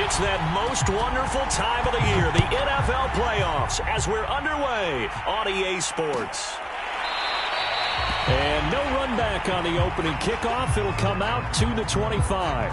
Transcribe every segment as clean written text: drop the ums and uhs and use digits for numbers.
It's that most wonderful time of the year, the NFL playoffs, as we're underway on EA Sports. And no run back on the opening kickoff. It'll come out to the 25.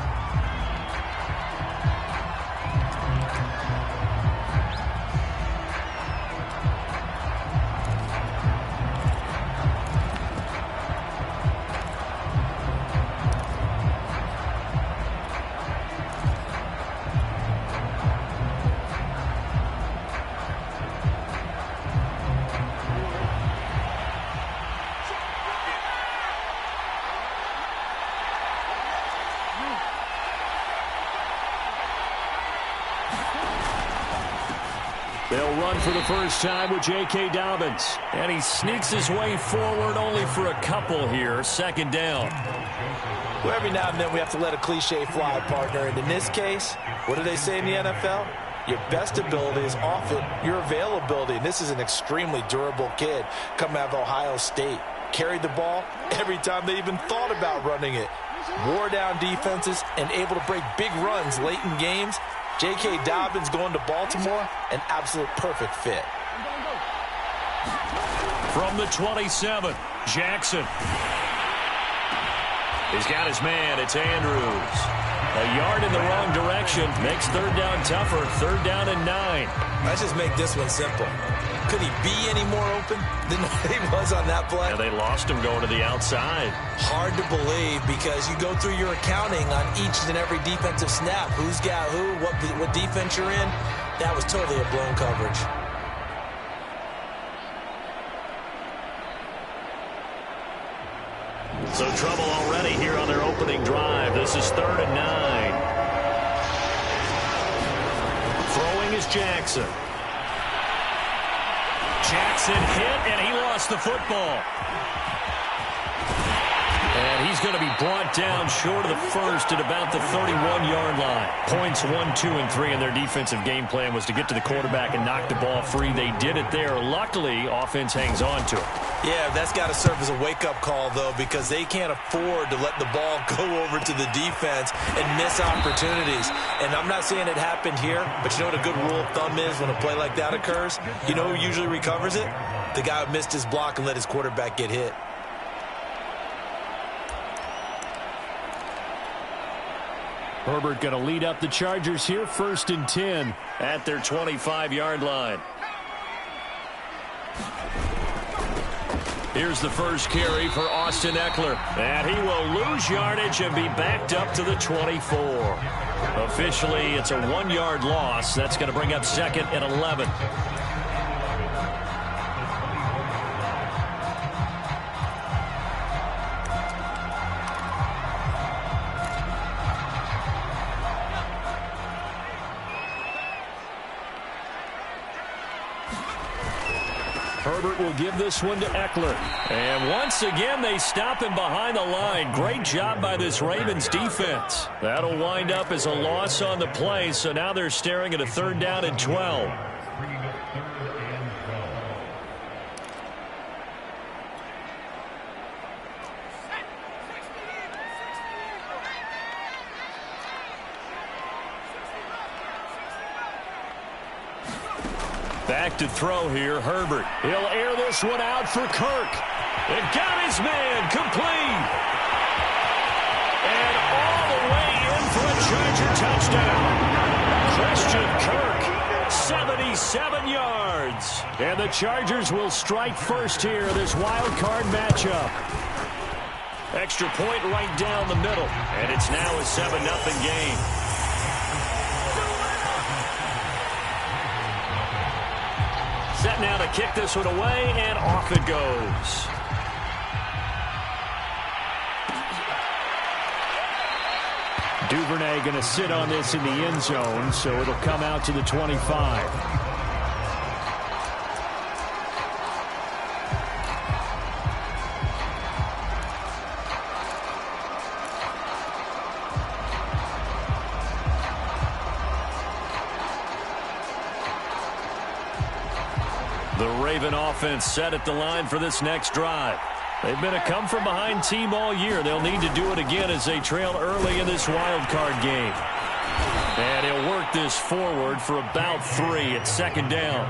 They'll run for the first time with J.K. Dobbins. And he sneaks his way forward only for a couple here. Second down. Well, every now and then we have to let a cliche fly, partner. And in this case, what do they say in the NFL? Your best ability is often your availability. And this is an extremely durable kid coming out of Ohio State. Carried the ball every time they even thought about running it. Wore down defenses and able to break big runs late in games. J.K. Dobbins going to Baltimore, an absolute perfect fit. From the 27, Jackson. He's got his man. It's Andrews. A yard in the wrong direction. Makes third down tougher. Third down and 9. Let's just make this one simple. Could he be any more open than he was on that play? Yeah, they lost him going to the outside. Hard to believe because you go through your accounting on each and every defensive snap. Who's got who, what defense you're in. That was totally a blown coverage. So trouble already here on their opening drive. This is 3rd and 9. Throwing is Jackson. Jackson hit, and he lost the football. And he's going to be brought down short of the first at about the 31-yard line. Points 1, 2, and 3 in their defensive game plan was to get to the quarterback and knock the ball free. They did it there. Luckily, offense hangs on to it. Yeah, that's got to serve as a wake-up call, though, because they can't afford to let the ball go over to the defense and miss opportunities. And I'm not saying it happened here, but you know what a good rule of thumb is when a play like that occurs? You know who usually recovers it? The guy who missed his block and let his quarterback get hit. Herbert going to lead up the Chargers here, 1st and 10 at their 25-yard line. Here's the first carry for Austin Eckler. And he will lose yardage and be backed up to the 24. Officially, it's a 1-yard loss. That's going to bring up 2nd and 11. Herbert will give this one to Eckler. And once again, they stop him behind the line. Great job by this Ravens defense. That'll wind up as a loss on the play, so now they're staring at a 3rd down and 12. Back to throw here, Herbert. He'll air this one out for Kirk. It got his man complete. And all the way in for a Charger touchdown. Christian Kirk, 77 yards. And the Chargers will strike first here, this wild card matchup. Extra point right down the middle. And it's now a 7-0 game. Set now to kick this one away, and off it goes. Duvernay going to sit on this in the end zone, so it'll come out to the 25. The Raven offense set at the line for this next drive. They've been a come-from-behind team all year. They'll need to do it again as they trail early in this wild card game. And he'll work this forward for about 3 at second down.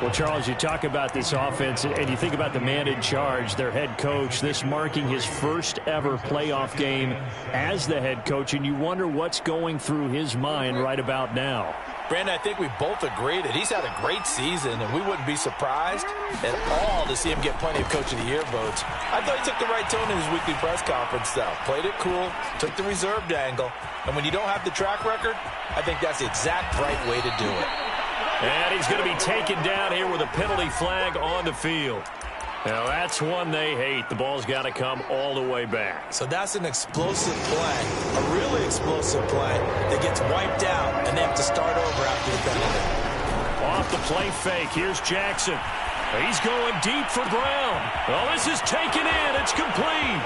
Well, Charles, you talk about this offense, and you think about the man in charge, their head coach, this marking his first ever playoff game as the head coach, and you wonder what's going through his mind right about now. Brandon, I think we both agree that he's had a great season, and we wouldn't be surprised at all to see him get plenty of Coach of the Year votes. I thought he took the right tone in his weekly press conference, though. Played it cool, took the reserved angle, and when you don't have the track record, I think that's the exact right way to do it. And he's going to be taken down here with a penalty flag on the field. Now, that's one they hate. The ball's got to come all the way back. So that's an explosive play, a really explosive play that gets wiped out, and they have to start over after the penalty. Off the play fake, here's Jackson. He's going deep for Brown. Well, this is taken in. It's complete.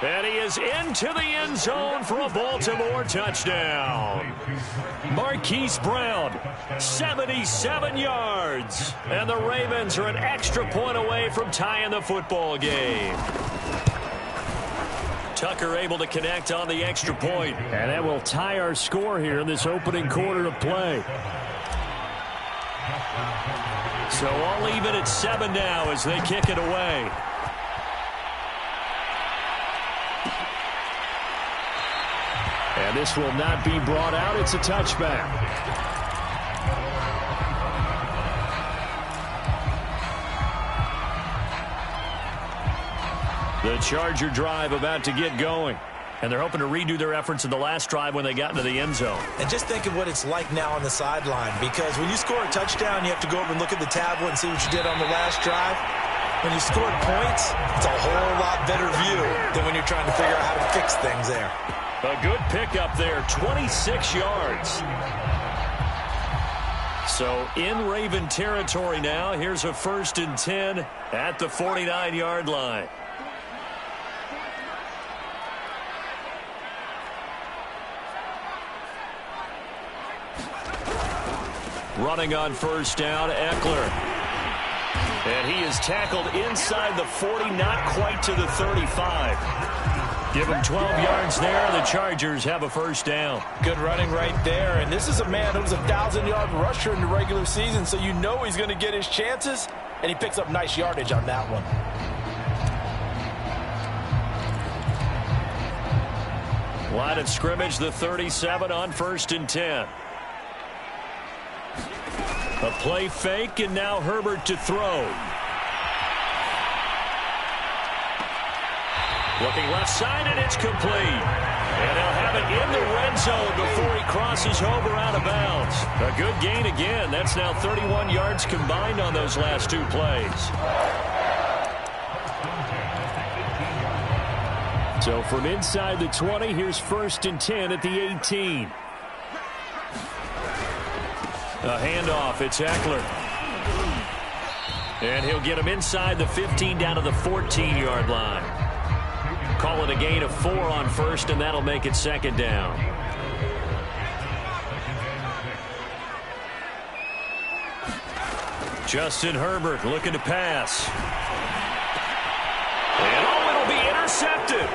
And he is into the end zone for a Baltimore touchdown. Marquise Brown, 77 yards. And the Ravens are an extra point away from tying the football game. Tucker able to connect on the extra point. And that will tie our score here in this opening quarter of play. So all even at 7 now as they kick it away. And this will not be brought out. It's a touchback. The Charger drive about to get going. And they're hoping to redo their efforts in the last drive when they got into the end zone. And just think of what it's like now on the sideline, because when you score a touchdown, you have to go over and look at the tablet and see what you did on the last drive. When you scored points, it's a whole lot better view than when you're trying to figure out how to fix things there. A good pickup there, 26 yards. So in Raven territory now, here's a 1st and 10 at the 49-yard line. Running on 1st down, Eckler. And he is tackled inside the 40, not quite to the 35. Give him 12 yards there. The Chargers have a 1st down. Good running right there. And this is a man who was a 1,000-yard rusher in the regular season, so you know he's going to get his chances. And he picks up nice yardage on that one. Line of scrimmage, the 37 on 1st and 10. A play fake, and now Herbert to throw. Looking left side, and it's complete. And he'll have it in the red zone before he crosses over out of bounds. A good gain again. That's now 31 yards combined on those last 2 plays. So from inside the 20, here's 1st and 10 at the 18. A handoff, it's Eckler. And he'll get him inside the 15 down to the 14-yard line. Call it a gain of 4 on 1st, and that'll make it 2nd down. Justin Herbert looking to pass. And it'll be intercepted.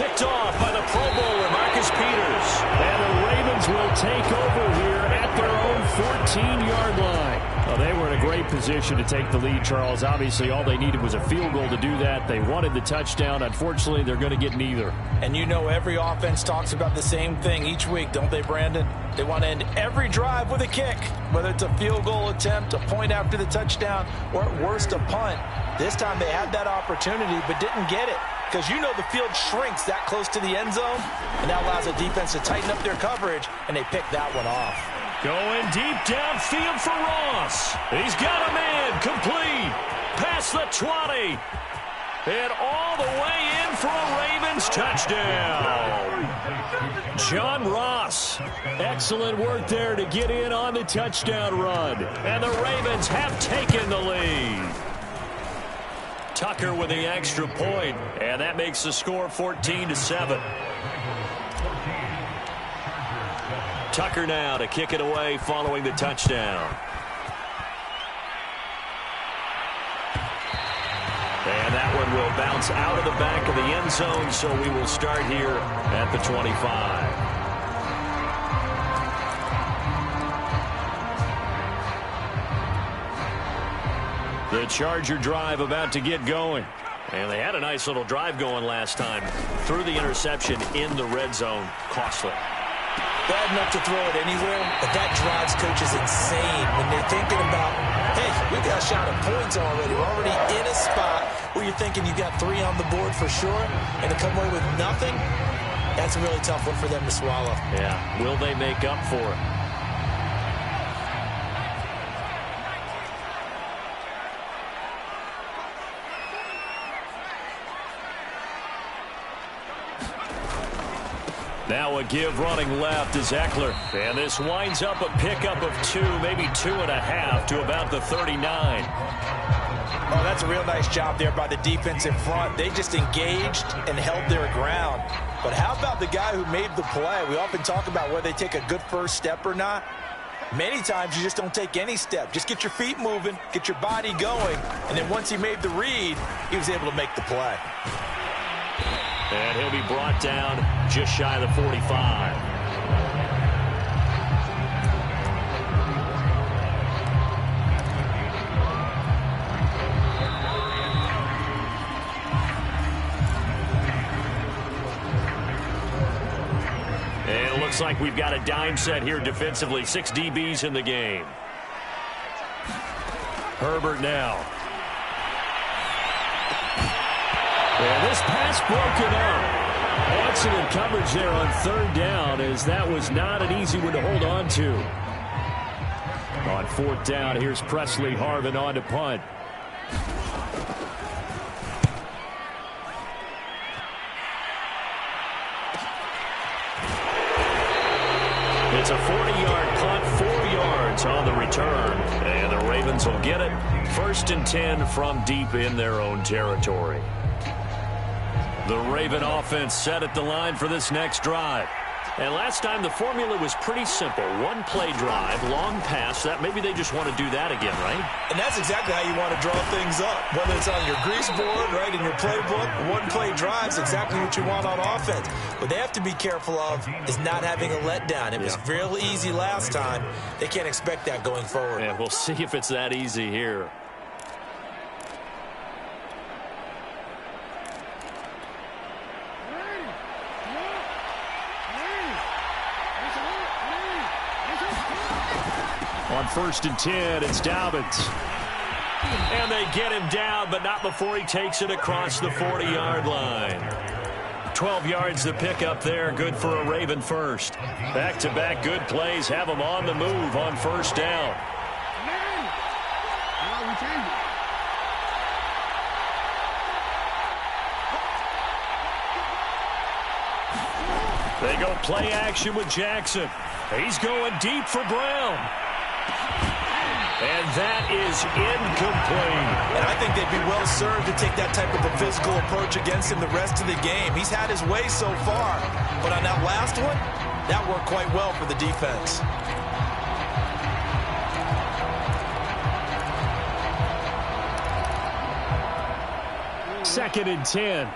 Picked off by the Pro Bowler, Marcus Peters. And the Ravens will take over here at their own 14-yard line. Well, they were in a great position to take the lead, Charles. Obviously, all they needed was a field goal to do that. They wanted the touchdown. Unfortunately, they're going to get neither. And you know every offense talks about the same thing each week, don't they, Brandon? They want to end every drive with a kick, whether it's a field goal attempt, a point after the touchdown, or at worst a punt. This time they had that opportunity but didn't get it, because you know the field shrinks that close to the end zone, and that allows the defense to tighten up their coverage, and they pick that one off. Going deep downfield for Ross. He's got a man, complete, past the 20, and all the way in for a Ravens touchdown. John Ross, excellent work there to get in on the touchdown run, and the Ravens have taken the lead. Tucker with the extra point, and that makes the score 14-7. Tucker now to kick it away following the touchdown. And that one will bounce out of the back of the end zone, so we will start here at the 25. The Charger drive about to get going. And they had a nice little drive going last time. Threw the interception in the red zone. Costly. Bad enough to throw it anywhere, but that drives coaches insane when they're thinking about, hey, we got a shot at points already. We're already in a spot where you're thinking you got 3 on the board for sure, and to come away with nothing, that's a really tough one for them to swallow. Yeah, will they make up for it? Now a give running left is Eckler. And this winds up a pickup of 2, maybe 2.5 to about the 39. Oh, that's a real nice job there by the defense in front. They just engaged and held their ground. But how about the guy who made the play? We often talk about whether they take a good first step or not. Many times you just don't take any step. Just get your feet moving, get your body going, and then once he made the read, he was able to make the play. And he'll be brought down just shy of the 45. And it looks like we've got a dime set here defensively. 6 DBs in the game. Herbert now. And this pass broken up. Excellent coverage there on 3rd down, as that was not an easy one to hold on to. On 4th down, here's Presley Harvin on to punt. It's a 40-yard punt, 4 yards on the return. And the Ravens will get it. 1st and 10 from deep in their own territory. The Raven offense set at the line for this next drive. And last time the formula was pretty simple. 1-play drive, long pass. That maybe they just want to do that again, right? And that's exactly how you want to draw things up. Whether it's on your grease board, right, in your playbook, 1-play drive is exactly what you want on offense. What they have to be careful of is not having a letdown. It was real easy last time. They can't expect that going forward. And we'll see if it's that easy here. On 1st and 10, it's Dobbins. And they get him down, but not before he takes it across the 40-yard line. 12 yards to pick up there. Good for a Raven first. Back-to-back good plays have them on the move on 1st down. They go play action with Jackson. He's going deep for Brown. And that is incomplete. And I think they'd be well served to take that type of a physical approach against him the rest of the game. He's had his way so far, but on that last one, that worked quite well for the defense. Second and 10.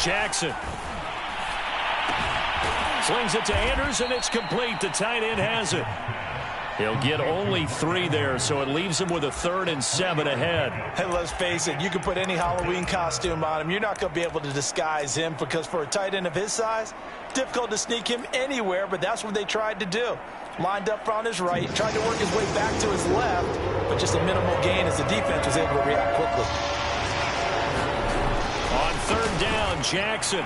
Jackson slings it to Anders, and it's complete. The tight end has it. He'll get only 3 there, so it leaves him with a 3rd and 7 ahead. Hey, let's face it, you can put any Halloween costume on him. You're not going to be able to disguise him, because for a tight end of his size, difficult to sneak him anywhere, but that's what they tried to do. Lined up on his right, tried to work his way back to his left, but just a minimal gain as the defense was able to react quickly. On 3rd down, Jackson.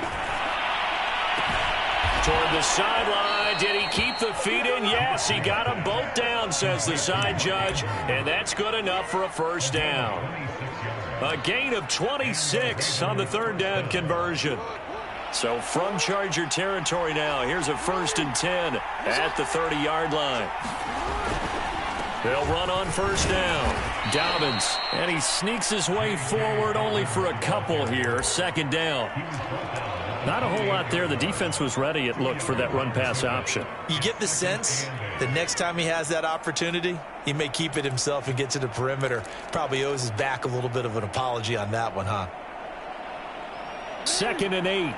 Toward the sideline. Did he keep the feet in? Yes, he got them both down, says the side judge. And that's good enough for a 1st down. A gain of 26 on the 3rd down conversion. So from Charger territory now, here's a 1st and 10 at the 30-yard line. They'll run on 1st down. Dobbins, and he sneaks his way forward only for a couple here. 2nd down. Not a whole lot there. The defense was ready, it looked, for that run-pass option. You get the sense that next time he has that opportunity, he may keep it himself and get to the perimeter. Probably owes his back a little bit of an apology on that one, huh? 2nd and 8.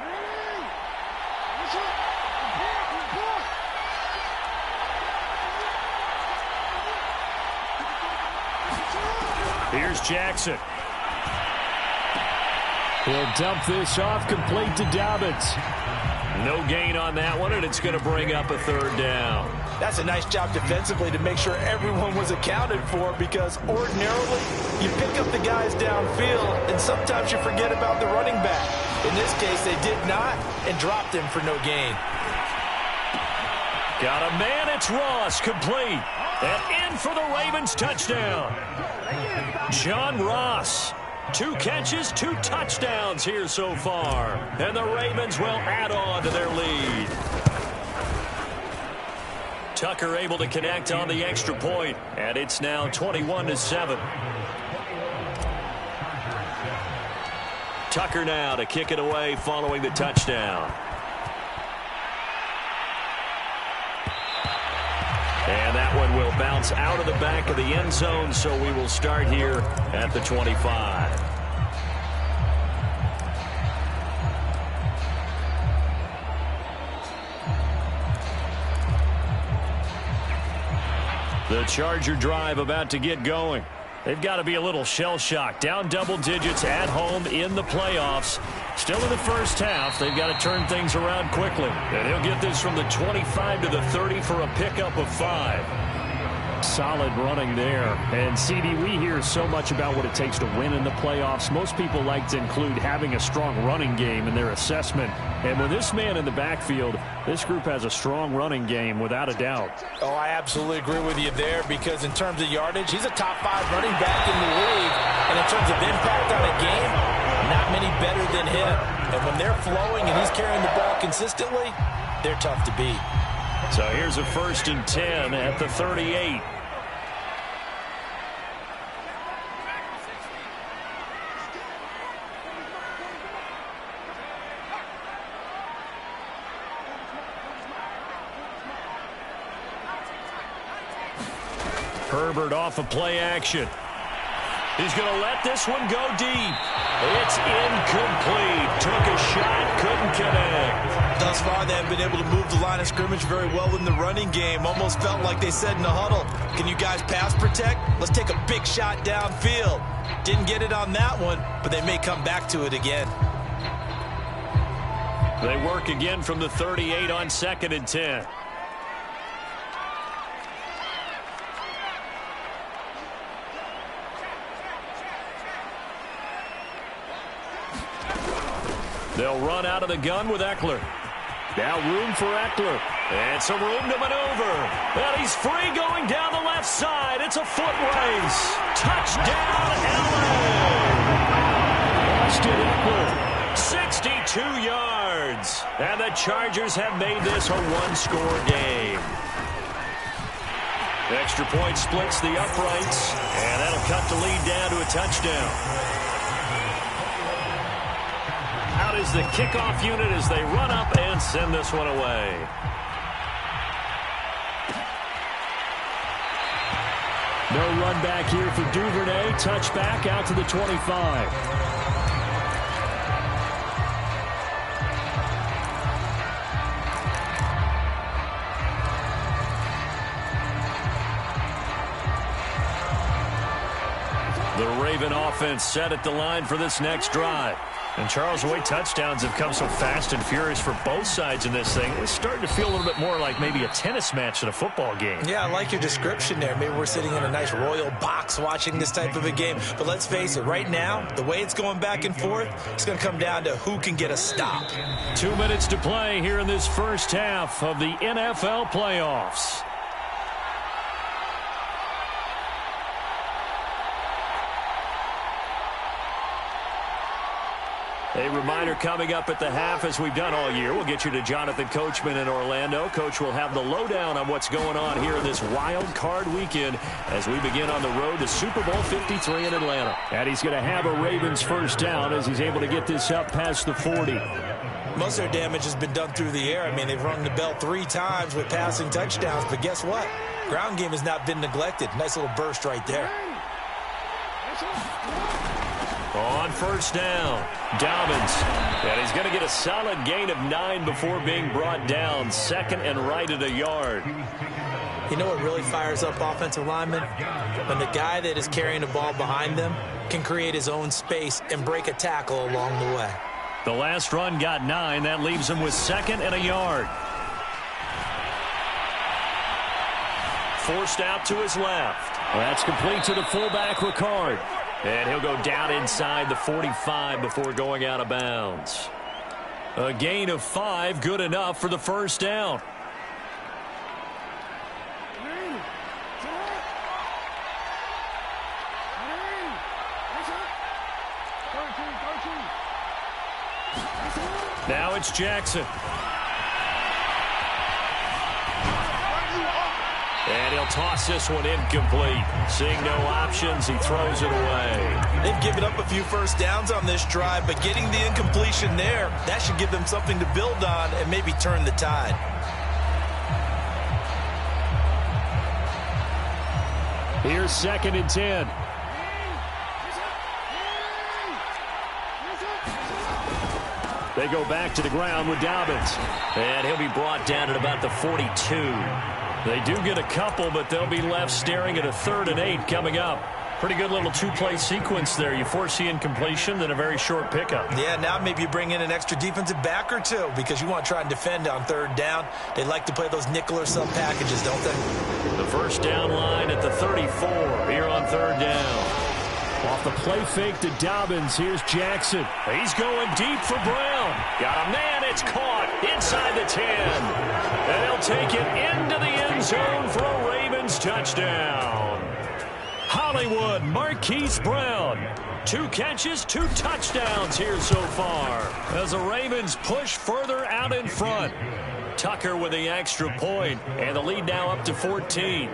Here's Jackson. He'll dump this off, complete to Dobbins. No gain on that one, and it's going to bring up a third down. That's a nice job defensively to make sure everyone was accounted for, because ordinarily you pick up the guys downfield and sometimes you forget about the running back. In this case, they did not and dropped him for no gain. Got a man, it's Ross, complete. And in for the Ravens touchdown. John Ross. 2 catches, 2 touchdowns here so far. And the Ravens will add on to their lead. Tucker able to connect on the extra point, and it's now 21-7. Tucker now to kick it away following the touchdown. And that one will bounce out of the back of the end zone, so we will start here at the 25. The Charger drive about to get going. They've got to be a little shell-shocked. Down double digits at home in the playoffs. Still in the first half. They've got to turn things around quickly. And he'll get this from the 25 to the 30 for a pickup of 5. Solid running there. And, CD, we hear so much about what it takes to win in the playoffs. Most people like to include having a strong running game in their assessment. And with this man in the backfield, this group has a strong running game without a doubt. Oh, I absolutely agree with you there, because in terms of yardage, he's a top 5 running back in the league. And in terms of impact on a game, not many better than him. And when they're flowing and he's carrying the ball consistently, they're tough to beat. So here's a 1st and 10 at the 38. Herbert off of play action. He's going to let this one go deep. It's incomplete. Took a shot, couldn't connect. Thus far, they haven't been able to move the line of scrimmage very well in the running game. Almost felt like they said in the huddle, can you guys pass protect? Let's take a big shot downfield. Didn't get it on that one, but they may come back to it again. They work again from the 38 on 2nd and 10. They'll run out of the gun with Eckler. Now room for Eckler. And some room to maneuver. And he's free going down the left side. It's a foot race. Touchdown, LA! Austin Eckler, 62 yards. And the Chargers have made this a one-score game. Extra point splits the uprights. And that'll cut the lead down to a touchdown. Out is the kickoff unit as they run up and send this one away. No run back here for Duvernay. Touchback out to the 25. The Raven offense set at the line for this next drive. And, Charles, the way touchdowns have come so fast and furious for both sides in this thing, it's starting to feel a little bit more like maybe a tennis match than a football game. Yeah, I like your description there. Maybe we're sitting in a nice royal box watching this type of a game. But let's face it, right now, the way it's going back and forth, it's going to come down to who can get a stop. 2 minutes to play here in this first half of the NFL playoffs. A reminder coming up at the half, as we've done all year. We'll get you to Jonathan Coachman in Orlando. Coach will have the lowdown on what's going on here in this wild card weekend as we begin on the road to Super Bowl 53 in Atlanta. And he's going to have a Ravens first down as he's able to get this up past the 40. Most of their damage has been done through the air. I mean, they've rung the bell 3 times with passing touchdowns. But guess what? Ground game has not been neglected. Nice little burst right there. On first down, Dobbins. And he's going to get a solid gain of 9 before being brought down. 2nd and right at a yard. You know what really fires up offensive linemen? When the guy that is carrying the ball behind them can create his own space and break a tackle along the way. The last run got 9. That leaves him with 2nd and a yard. Forced out to his left. That's complete to the fullback, Ricard. And he'll go down inside the 45 before going out of bounds. A gain of 5, good enough for the first down. Now it's Jackson. And he'll toss this one incomplete. Seeing no options, he throws it away. They've given up a few first downs on this drive, but getting the incompletion there, that should give them something to build on and maybe turn the tide. Here's 2nd and 10. They go back to the ground with Dobbins. And he'll be brought down at about the 42. They do get a couple, but they'll be left staring at a 3rd and 8 coming up. Pretty good little 2-play sequence there. You force the incompletion, then a very short pickup. Yeah, now maybe you bring in an extra defensive back or two because you want to try and defend on 3rd down. They like to play those nickel or sub packages, don't they? The first down line at the 34 here on 3rd down. Off the play fake to Dobbins, here's Jackson. He's going deep for Brown. Got a man, it's caught inside the 10. And he'll take it into the end zone for a Ravens touchdown. Hollywood Marquise Brown. 2 catches, 2 touchdowns here so far. As the Ravens push further out in front. Tucker with the extra point, and the lead now up to 14.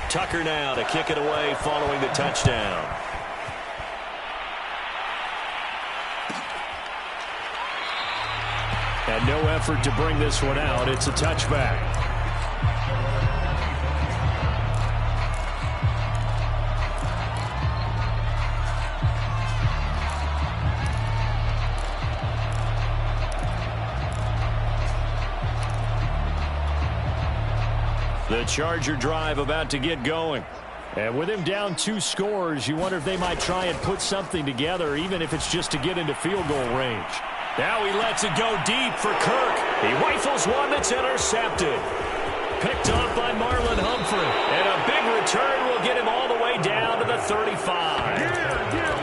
Tucker now to kick it away following the touchdown. And no effort to bring this one out. It's a touchback. The Charger drive about to get going. And with him down 2 scores, you wonder if they might try and put something together, even if it's just to get into field goal range. Now he lets it go deep for Kirk. He rifles one that's intercepted. Picked off by Marlon Humphrey. And a big return will get him all the way down to the 35.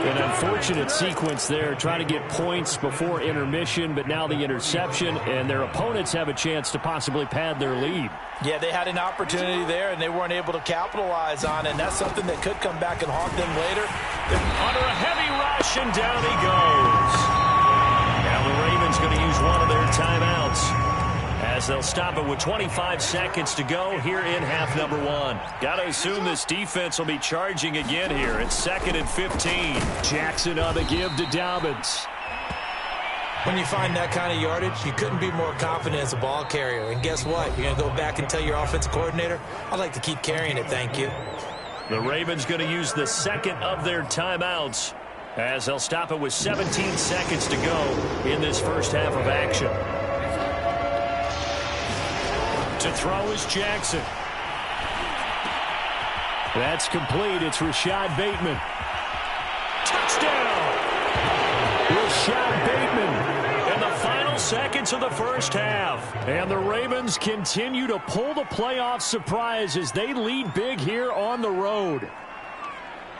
An unfortunate sequence there, trying to get points before intermission, but now the interception, and their opponents have a chance to possibly pad their lead. Yeah, they had an opportunity there, and they weren't able to capitalize on it, and that's something that could come back and haunt them later. They're under a heavy rush, and down he goes. Now the Ravens going to use one of their timeouts, as they'll stop it with 25 seconds to go here in half number 1. Got to assume this defense will be charging again here. It's 2nd and 15. Jackson on the give to Dobbins. When you find that kind of yardage, you couldn't be more confident as a ball carrier. And guess what? You're going to go back and tell your offensive coordinator, I'd like to keep carrying it, thank you. The Ravens going to use the 2nd of their timeouts, as they'll stop it with 17 seconds to go in this first half of action. To throw is Jackson. That's complete. It's Rashad Bateman. Touchdown! Rashad Bateman in the final seconds of the first half. And the Ravens continue to pull the playoff surprise as they lead big here on the road.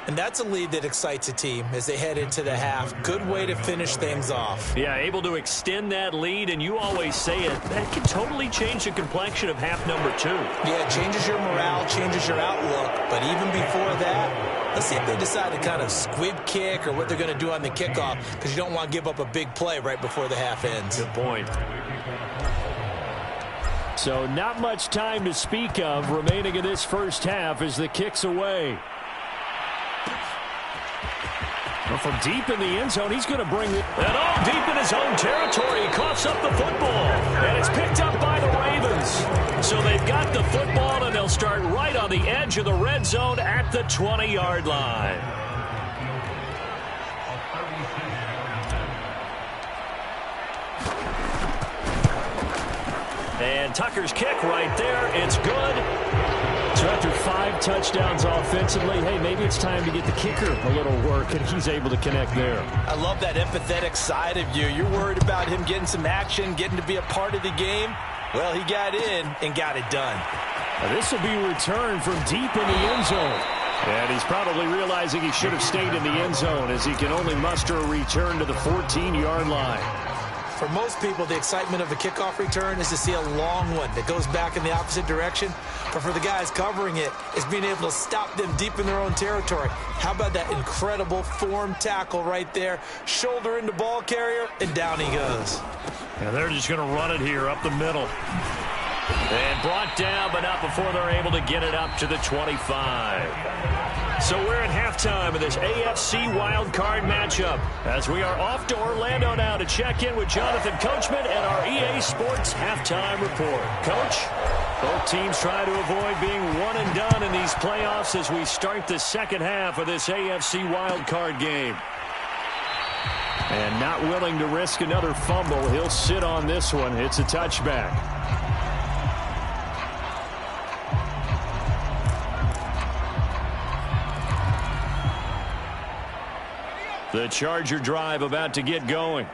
And that's a lead that excites a team as they head into the half. Good way to finish things off. Yeah, able to extend that lead, and you always say it, that can totally change the complexion of half number 2. Yeah, it changes your morale, changes your outlook. But even before that, let's see if they decide to kind of squib kick or what they're going to do on the kickoff, because you don't want to give up a big play right before the half ends. Good point. So not much time to speak of remaining in this first half as the kick's away. A from deep in the end zone, he's going to bring it. And all deep in his own territory, he coughs up the football. And it's picked up by the Ravens. So they've got the football, and they'll start right on the edge of the red zone at the 20-yard line. And Tucker's kick right there. It's good. So after 5 touchdowns offensively, hey, maybe it's time to get the kicker a little work, and he's able to connect there. I love that empathetic side of you. You're worried about him getting some action, getting to be a part of the game. Well, he got in and got it done. Now, this will be returned from deep in the end zone. And he's probably realizing he should have stayed in the end zone as he can only muster a return to the 14-yard line. For most people, the excitement of a kickoff return is to see a long one that goes back in the opposite direction. But for the guys covering it, it's being able to stop them deep in their own territory. How about that incredible form tackle right there? Shoulder into ball carrier, and down he goes. And they're just going to run it here up the middle. And brought down, but not before they're able to get it up to the 25. So we're at halftime of this AFC wildcard matchup as we are off to Orlando now to check in with Jonathan Coachman and our EA Sports halftime report. Coach, both teams try to avoid being one and done in these playoffs as we start the second half of this AFC wildcard game. And not willing to risk another fumble. He'll sit on this one. It's a touchback. The Charger drive about to get going.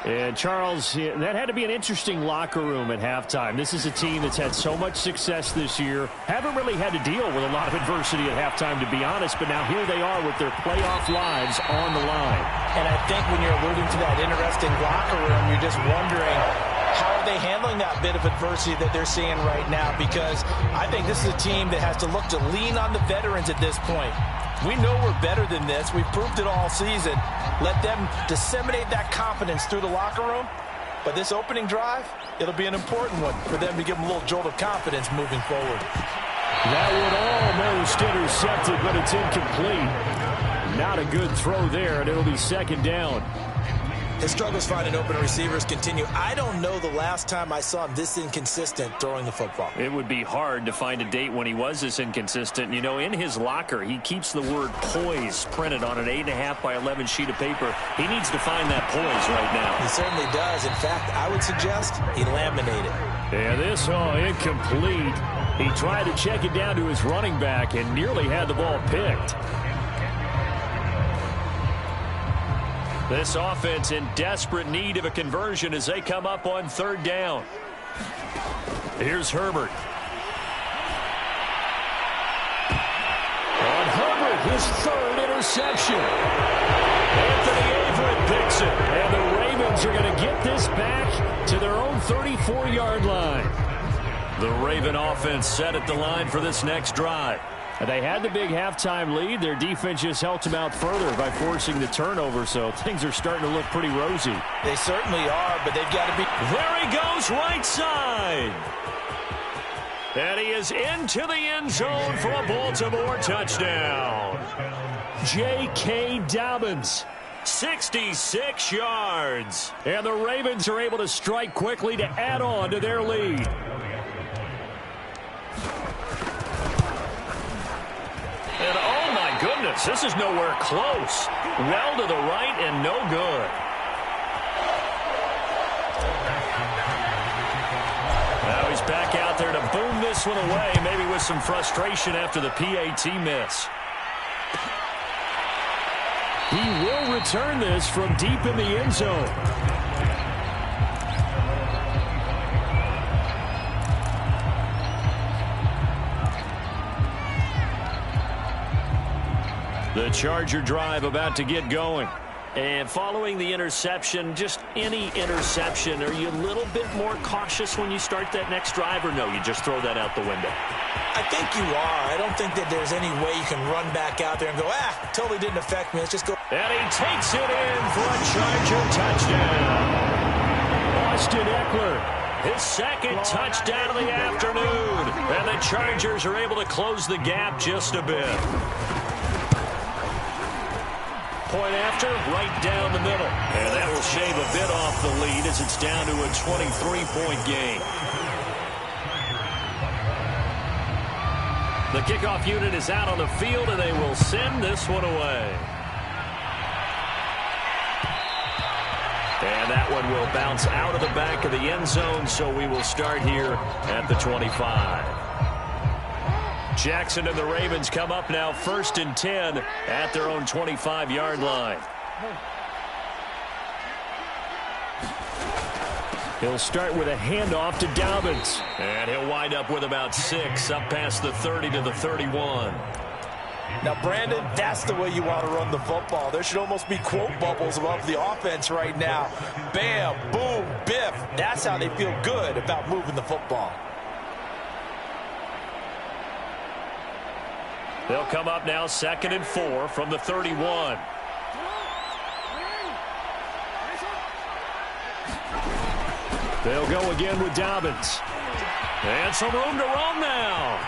And, Charles, that had to be an interesting locker room at halftime. This is a team that's had so much success this year. Haven't really had to deal with a lot of adversity at halftime, to be honest. But now here they are with their playoff lives on the line. And I think when you're alluding to that interesting locker room, you're just wondering, how are they handling that bit of adversity that they're seeing right now? Because I think this is a team that has to look to lean on the veterans at this point. We know we're better than this. We've proved it all season. Let them disseminate that confidence through the locker room. But this opening drive, it'll be an important one for them to give them a little jolt of confidence moving forward. That would almost intercepted, but it's incomplete. Not a good throw there, and it'll be second down. His struggles finding open receivers continue. I don't know the last time I saw him this inconsistent throwing the football. It would be hard to find a date when he was this inconsistent. You know, in his locker, he keeps the word poise printed on an 8.5 by 11 sheet of paper. He needs to find that poise right now. He certainly does. In fact, I would suggest he laminated. Yeah, this incomplete. He tried to check it down to his running back and nearly had the ball picked. This offense in desperate need of a conversion as they come up on third down. Here's Herbert. On Herbert, his third interception. Anthony Averett picks it. And the Ravens are going to get this back to their own 34-yard line. The Raven offense set at the line for this next drive. They had the big halftime lead. Their defense just helped them out further by forcing the turnover, so things are starting to look pretty rosy. They certainly are, but they've got to be... There he goes, right side. And he is into the end zone for a Baltimore touchdown. J.K. Dobbins. 66 yards. And the Ravens are able to strike quickly to add on to their lead. And oh my goodness, this is nowhere close. Well to the right and no good. Now he's back out there to boom this one away, maybe with some frustration after the PAT miss. He will return this from deep in the end zone. The Charger drive about to get going. And following the interception, just any interception, are you a little bit more cautious when you start that next drive, or no, you just throw that out the window? I think you are. I don't think that there's any way you can run back out there and go, totally didn't affect me. Let's just go. And he takes it in for a Charger touchdown. Austin Eckler. His second touchdown of the afternoon. And the Chargers are able to close the gap just a bit. point after, right down the middle. And that will shave a bit off the lead as it's down to a 23-point game. The kickoff unit is out on the field, and they will send this one away. And that one will bounce out of the back of the end zone, so we will start here at the 25. Jackson and the Ravens come up now 1st and 10 at their own 25-yard line. He'll start with a handoff to Dobbins. And he'll wind up with about 6 up past the 30 to the 31. Now, Brandon, that's the way you want to run the football. There should almost be quote bubbles above the offense right now. Bam, boom, biff. That's how they feel good about moving the football. They'll come up now 2nd and 4 from the 31. They'll go again with Dobbins. And some room to roam now.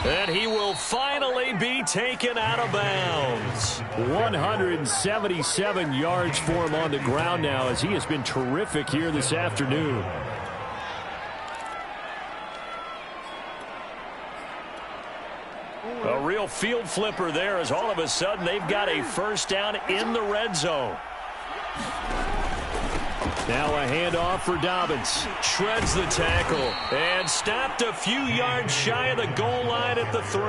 And he will finally be taken out of bounds. 177 yards for him on the ground now, as he has been terrific here this afternoon. A real field flipper there, as all of a sudden they've got a first down in the red zone. Now a handoff for Dobbins. Shreds the tackle and stopped a few yards shy of the goal line at the 3.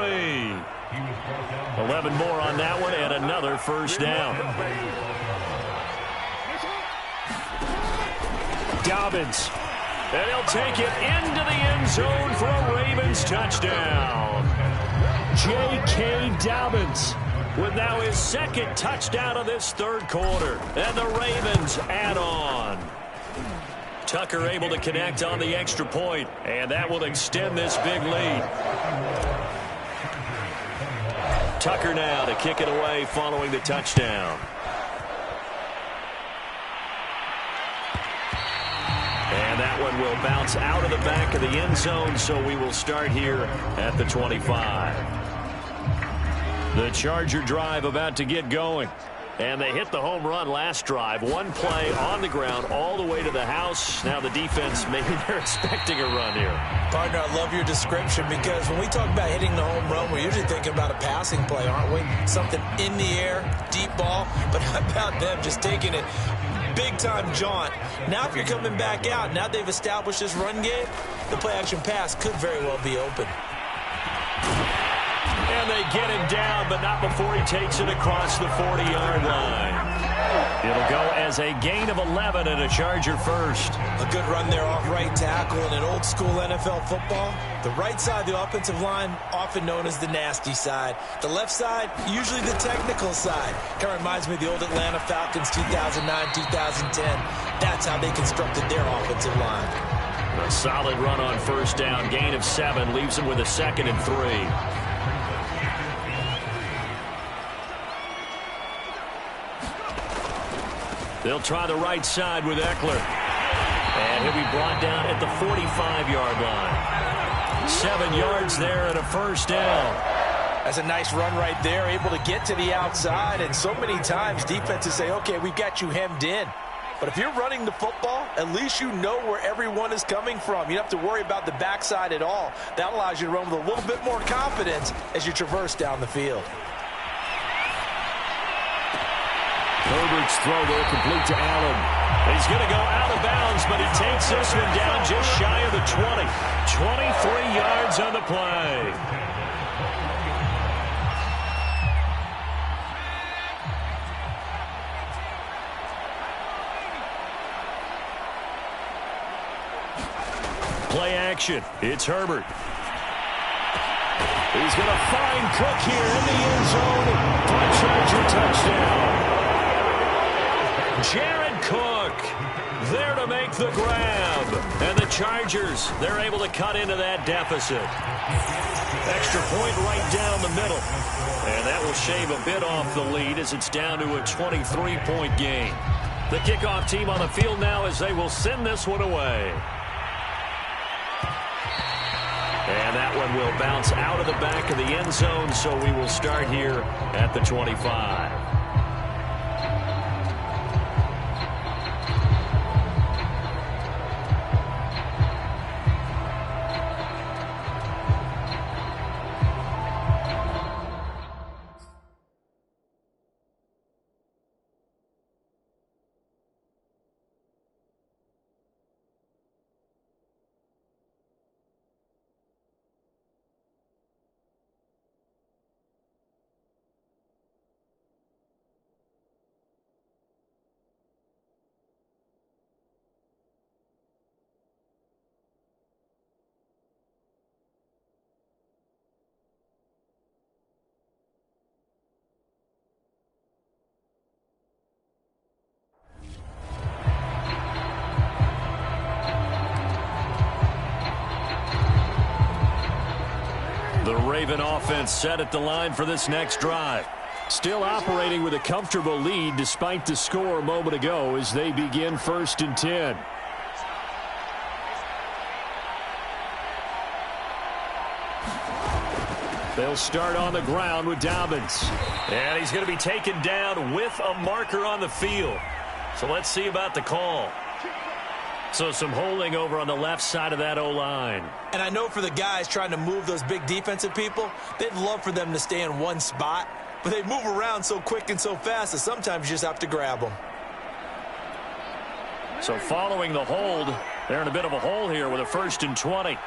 11 more on that one and another first down. Dobbins. And he'll take it into the end zone for a Ravens touchdown. J.K. Dobbins with now his 2nd touchdown of this 3rd quarter. And the Ravens add on. Tucker able to connect on the extra point, and that will extend this big lead. Tucker now to kick it away following the touchdown. And that one will bounce out of the back of the end zone, so we will start here at the 25. The Charger drive about to get going. And they hit the home run last drive. One play on the ground all the way to the house. Now the defense, maybe they're expecting a run here. Partner, I love your description, because when we talk about hitting the home run, we're usually thinking about a passing play, aren't we? Something in the air, deep ball. But how about them just taking it big-time jaunt? Now if you're coming back out, now they've established this run game, the play-action pass could very well be open. And they get him down, but not before he takes it across the 40-yard line. It'll go as a gain of 11 and a Charger first. A good run there off right tackle in an old-school NFL football. The right side of the offensive line, often known as the nasty side. The left side, usually the technical side. Kind of reminds me of the old Atlanta Falcons 2009-2010. That's how they constructed their offensive line. A solid run on first down. Gain of 7 leaves him with a 2nd and 3. They'll try the right side with Eckler. And he'll be brought down at the 45-yard line. 7 yards there and a first down. That's a nice run right there, able to get to the outside. And so many times defenses say, okay, we've got you hemmed in. But if you're running the football, at least you know where everyone is coming from. You don't have to worry about the backside at all. That allows you to run with a little bit more confidence as you traverse down the field. Herbert's throw there complete to Allen. He's going to go out of bounds, but he takes this one down just shy of the 20. 23 yards on the play. Play action. It's Herbert. He's going to find Cook here in the end zone for a Charger touchdown. Jared Cook there to make the grab. And the Chargers, they're able to cut into that deficit. Extra point right down the middle. And that will shave a bit off the lead as it's down to a 23-point game. The kickoff team on the field now as they will send this one away. And that one will bounce out of the back of the end zone, so we will start here at the 25. The Raven offense set at the line for this next drive. Still operating with a comfortable lead despite the score a moment ago as they begin 1st and 10. They'll start on the ground with Dobbins. And he's going to be taken down with a marker on the field. So let's see about the call. So some holding over on the left side of that O-line. And I know for the guys trying to move those big defensive people, they'd love for them to stay in one spot. But they move around so quick and so fast that sometimes you just have to grab them. So following the hold, they're in a bit of a hole here with a 1st and 20.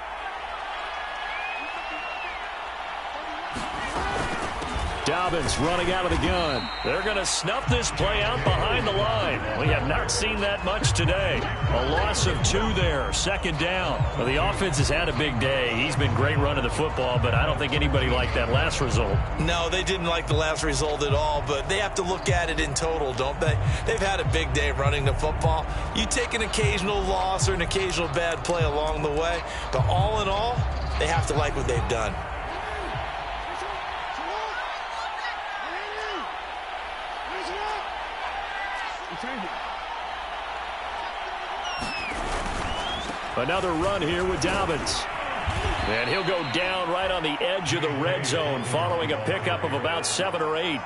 Dobbins running out of the gun. They're going to snuff this play out behind the line. We have not seen that much today. A loss of 2 there, 2nd down. Well, the offense has had a big day. He's been great running the football, but I don't think anybody liked that last result. No, they didn't like the last result at all, but they have to look at it in total, don't they? They've had a big day running the football. You take an occasional loss or an occasional bad play along the way, but all in all, they have to like what they've done. Another run here with Dobbins. And he'll go down right on the edge of the red zone following a pickup of about 7 or 8.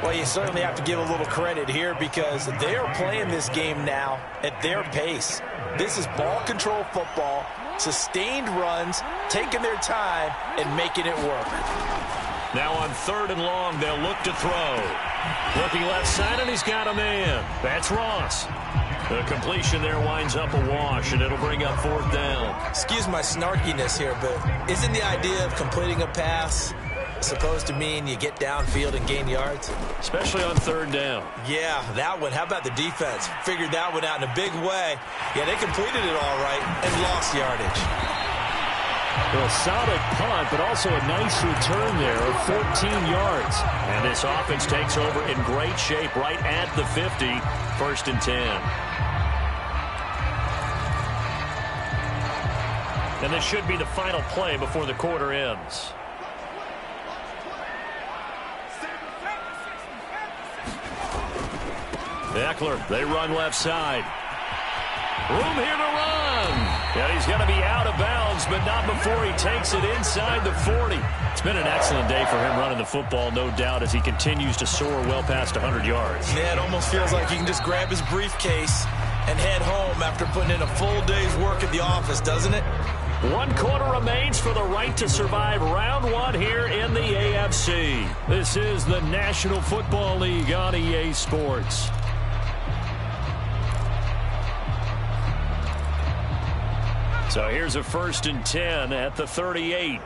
Well, you certainly have to give a little credit here because they are playing this game now at their pace. This is ball control football, sustained runs, taking their time, and making it work. Now on 3rd and long, they'll look to throw. Looking left side, and he's got a man. That's Ross. The completion there winds up a wash, and it'll bring up 4th down. Excuse my snarkiness here, but isn't the idea of completing a pass supposed to mean you get downfield and gain yards? Especially on 3rd down. Yeah, that one. How about the defense? Figured that one out in a big way. Yeah, they completed it all right and lost yardage. Well, solid punt, but also a nice return there of 14 yards. And this offense takes over in great shape right at the 50, 1st and 10. And this should be the final play before the quarter ends. Eckler, they run left side. Room here to run. And he's going to be out of bounds, but not before he takes it inside the 40. It's been an excellent day for him running the football, no doubt, as he continues to soar well past 100 yards. Yeah, it almost feels like he can just grab his briefcase and head home after putting in a full day's work at the office, doesn't it? 1 quarter remains for the right to survive round 1 here in the AFC. This is the National Football League on EA Sports. So here's a 1st and 10 at the 38.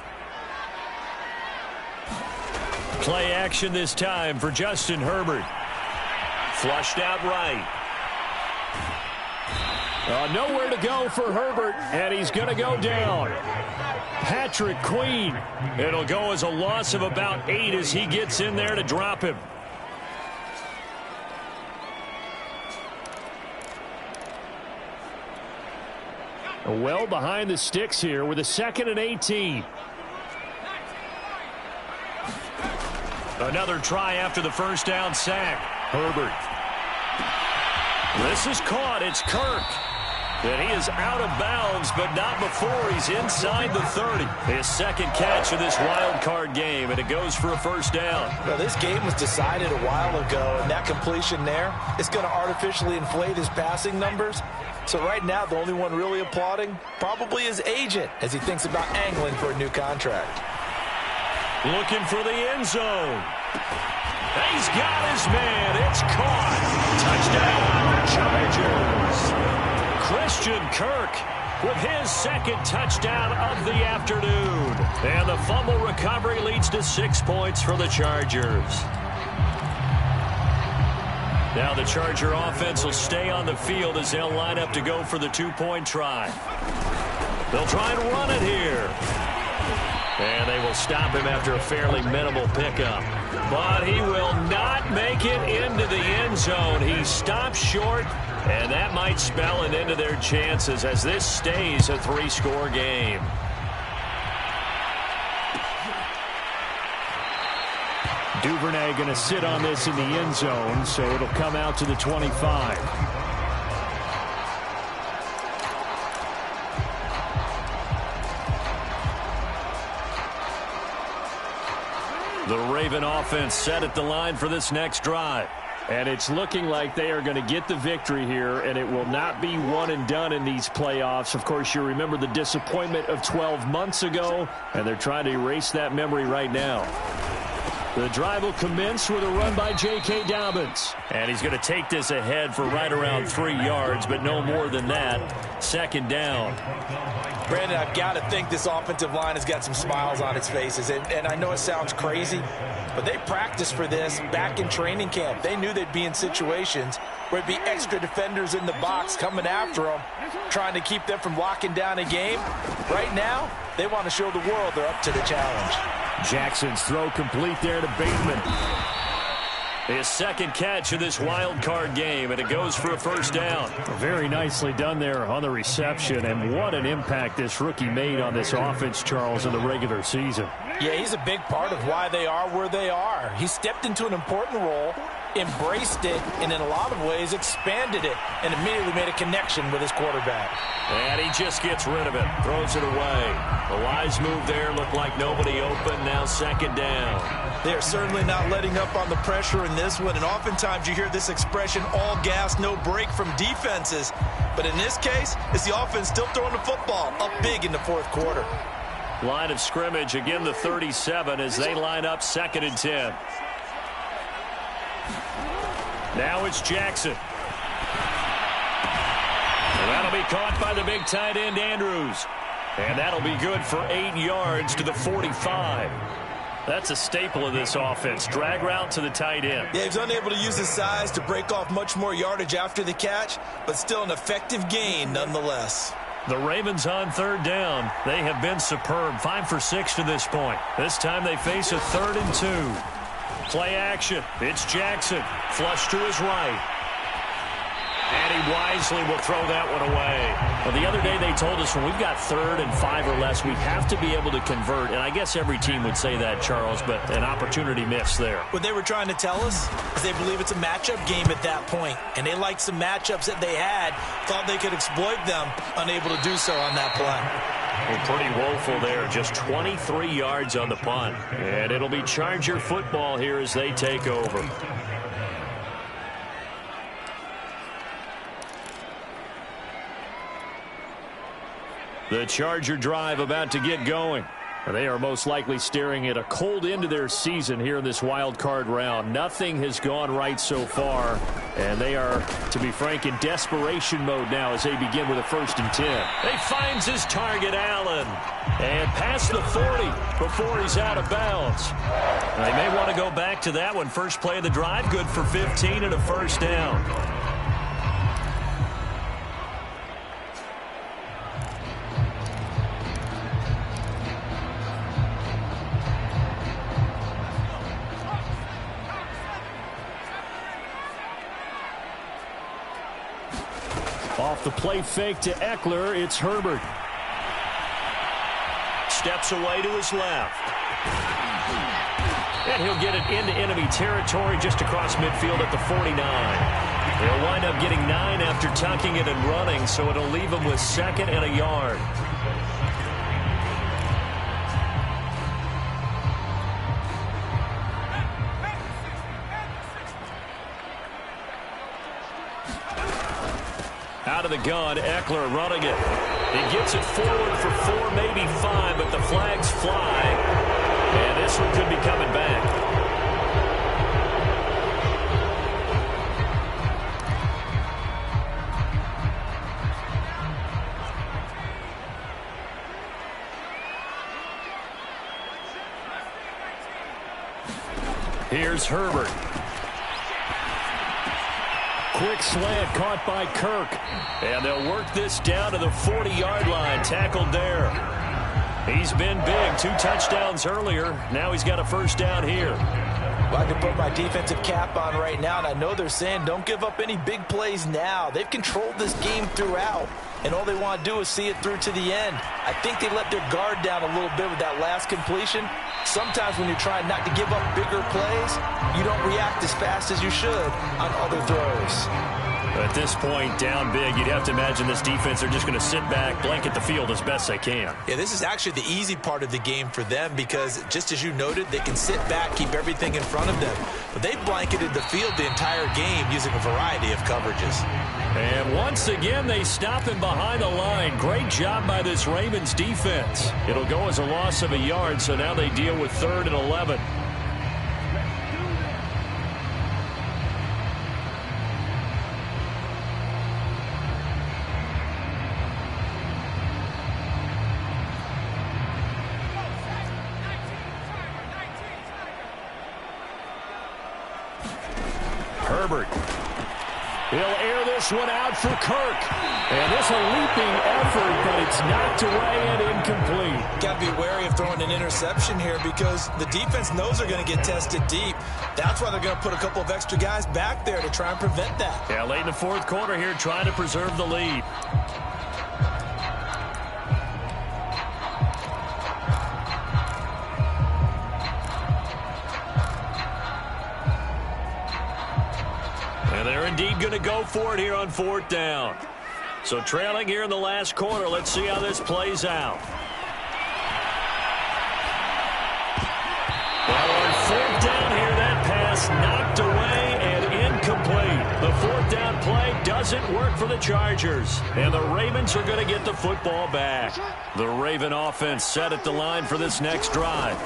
Play action this time for Justin Herbert. Flushed out right. Nowhere to go for Herbert, and he's going to go down. Patrick Queen. It'll go as a loss of about 8 as he gets in there to drop him. Well behind the sticks here with a 2nd and 18. Another try after the 1st down sack. Herbert. This is caught. It's Kirk. And he is out of bounds, but not before he's inside the 30. His second catch of this wild card game, and it goes for a first down. Well, this game was decided a while ago, and that completion there is going to artificially inflate his passing numbers. So right now, the only one really applauding probably his agent as he thinks about angling for a new contract. Looking for the end zone. He's got his man. It's caught. Touchdown, Chargers. Christian Kirk with his second touchdown of the afternoon. And the fumble recovery leads to 6 points for the Chargers. Now the Charger offense will stay on the field as they'll line up to go for the two-point try. They'll try and run it here. And they will stop him after a fairly minimal pickup. But he will not make it into the end zone. He stops short, and that might spell an end to their chances as this stays a three-score game. Duvernay going to sit on this in the end zone, so it'll come out to the 25. The Raven offense set at the line for this next drive. And it's looking like they are going to get the victory here, and it will not be one and done in these playoffs. Of course, you remember the disappointment of 12 months ago, and they're trying to erase that memory right now. The drive will commence with a run by J.K. Dobbins. And he's going to take this ahead for right around 3 yards, but no more than that. Second down. Brandon, I've got to think this offensive line has got some smiles on its faces. And I know it sounds crazy, but they practiced for this back in training camp. They knew they'd be in situations where it'd be extra defenders in the box coming after them, trying to keep them from locking down a game. Right now, they want to show the world they're up to the challenge. Jackson's throw complete there to Bateman. His second catch of this wild card game, and it goes for a first down. Very nicely done there on the reception, and what an impact this rookie made on this offense, Charles, in the regular season. Yeah, he's a big part of why they are where they are. He stepped into an important role, embraced it, and in a lot of ways expanded it, and immediately made a connection with his quarterback. And he just gets rid of it, throws it away. The wise move there, looked like nobody open, now second down. They're certainly not letting up on the pressure in this one, and oftentimes you hear this expression, all gas, no break from defenses. But in this case, it's the offense still throwing the football up big in the fourth quarter. Line of scrimmage, again the 37 as they line up 2nd and 10. Now it's Jackson. And that'll be caught by the big tight end, Andrews. And that'll be good for 8 yards to the 45. That's a staple of this offense. Drag route to the tight end. Yeah, he's unable to use his size to break off much more yardage after the catch, but still an effective gain nonetheless. The Ravens on 3rd down. They have been superb. 5 for 6 to this point. This time they face a 3rd and 2. Play action. It's Jackson. Flush to his right. And he wisely will throw that one away. Well, the other day they told us when we've got 3rd and 5 or less, we have to be able to convert. And I guess every team would say that, Charles, but an opportunity missed there. What they were trying to tell us is they believe it's a matchup game at that point. And they liked some matchups that they had, thought they could exploit them, unable to do so on that play. Well, pretty woeful there. Just 23 yards on the punt. And it'll be Charger football here as they take over. The Charger drive about to get going. They are most likely staring at a cold end to their season here in this wild card round. Nothing has gone right so far, and they are, to be frank, in desperation mode now as they begin with a 1st and 10. He finds his target, Allen, and past the 40 before he's out of bounds. They may want to go back to that one. First play of the drive, good for 15 and a first down. Off the play fake to Eckler, it's Herbert. Steps away to his left. And he'll get it into enemy territory just across midfield at the 49. He'll wind up getting 9 after tucking it and running, so it'll leave him with 2nd and a yard. Out of the gun, Eckler running it. He gets it forward for 4, maybe 5, but the flags fly. And this one could be coming back. Here's Herbert. Quick slant caught by Kirk. And they'll work this down to the 40-yard line. Tackled there. He's been big. 2 touchdowns earlier. Now he's got a first down here. Well, I can put my defensive cap on right now, and I know they're saying don't give up any big plays now. They've controlled this game throughout, and all they want to do is see it through to the end. I think they let their guard down a little bit with that last completion. Sometimes when you're trying not to give up bigger plays, you don't react as fast as you should on other throws. At this point, down big, you'd have to imagine this defense are just going to sit back, blanket the field as best they can. Yeah, this is actually the easy part of the game for them because, just as you noted, they can sit back, keep everything in front of them. But they've blanketed the field the entire game using a variety of coverages. And once again, they stop him behind the line. Great job by this Ravens defense. It'll go as a loss of a yard, so now they deal with 3rd and 11. Herbert. He'll air this one out for Kirk. And this a leaping effort, but it's knocked away and incomplete. Got to be wary of throwing an interception here because the defense knows they're going to get tested deep. That's why they're going to put a couple of extra guys back there to try and prevent that. Yeah, late in the 4th quarter here, trying to preserve the lead. And they're indeed going to go for it here on 4th down. So trailing here in the last quarter. Let's see how this plays out. Well, on 4th down here, that pass knocked away and incomplete. The 4th down play doesn't work for the Chargers. And the Ravens are going to get the football back. The Raven offense set at the line for this next drive.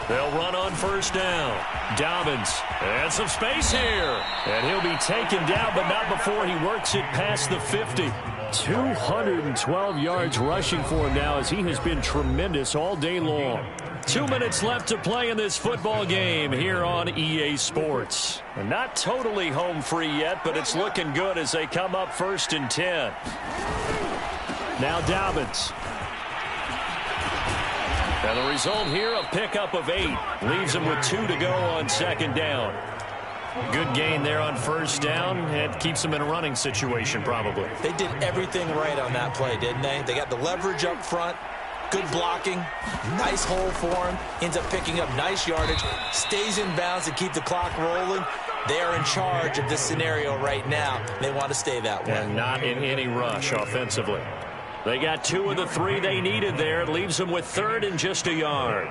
They'll run on 1st down. Dobbins, and some space here. And he'll be taken down, but not before he works it past the 50. 212 yards rushing for him now as he has been tremendous all day long. 2 minutes left to play in this football game here on EA Sports. And not totally home free yet, but it's looking good as they come up 1st and 10. Now Dobbins. And the result here, a pickup of 8. Leaves him with 2 to go on 2nd down. Good gain there on 1st down. It keeps them in a running situation, probably. They did everything right on that play, didn't they? They got the leverage up front. Good blocking. Nice hole for him. Ends up picking up nice yardage. Stays in bounds to keep the clock rolling. They are in charge of this scenario right now. They want to stay that way. And not in any rush offensively. They got 2 of the 3 they needed there. It leaves them with 3rd and just a yard.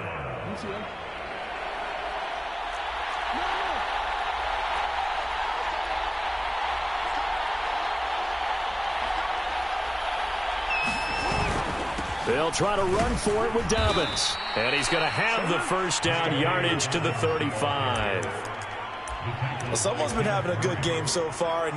They'll try to run for it with Dobbins. And he's going to have the 1st down yardage to the 35. Well, someone's been having a good game so far.